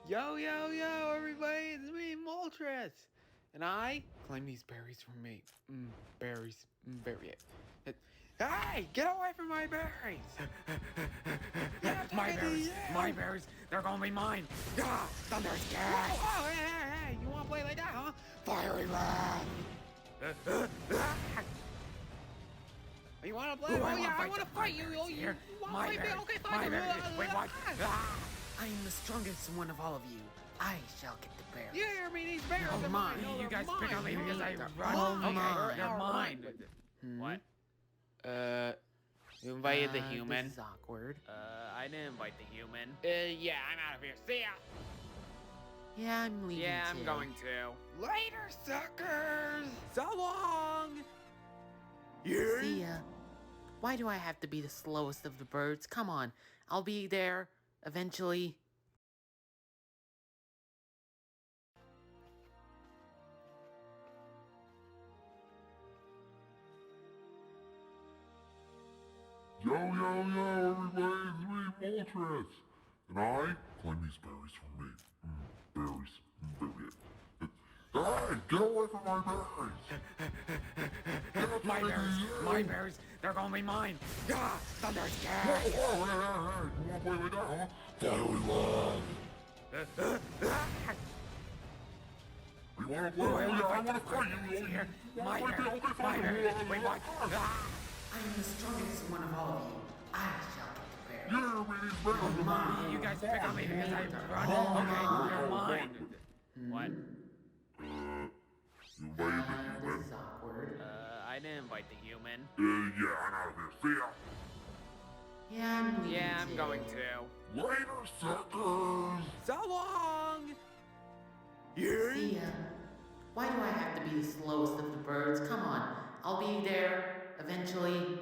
Yo, yo, yo, everybody, it's me, Moltres. And I claim these berries from me. Berries. Berry. Hey, get away from my berries! My berries! My berries! They're gonna be mine! Ah, thunder's gas! Whoa, hey, you wanna play like that, huh? Fiery wrath! You wanna play? Ooh, I wanna fight you! berries here. You wanna My fight me? berries! Okay, My fine. berries! Wait, what? Ah, I am the strongest one of all of you. I shall get the berries. You hear me? These berries Oh, are mine. mine. No, You they're guys pick on me mine. because I They're run. mine. Okay, they're All mine. right. What? You invited the human? This is awkward. I didn't invite the human. Yeah, I'm out of here. See ya. Yeah, I'm leaving Yeah, I'm too. going to. Later, suckers. So long! See ya. Why do I have to be the slowest of the birds? Come on, I'll be there eventually. Yo, yo, yo, everybody, it's me, Moltres. And I claim these berries from me. Berries. Berry. Hey, get away from my berries! My berries, they're gonna be mine. Ah, thunder's Whoa, gas! whoa, hey, you wanna play like that, huh? Fiery wrath! You wanna play? Ooh, I wanna fight fight you! here. You My wanna fight me? berries, Okay, my fine. berries. Wait, what? Ah, I am the strongest one of all of you. I shall get the berries. Yeah, man, these berries are mine. You guys pick on me because I run. Okay, you're mine. What? You invited the This human? is awkward. I didn't invite the human. Yeah, I'm out of here. See ya. Yeah, I'm leaving Yeah, I'm too. going to. Later, suckers! So long! See ya. Why do I have to be the slowest of the birds? Come on, I'll be there eventually.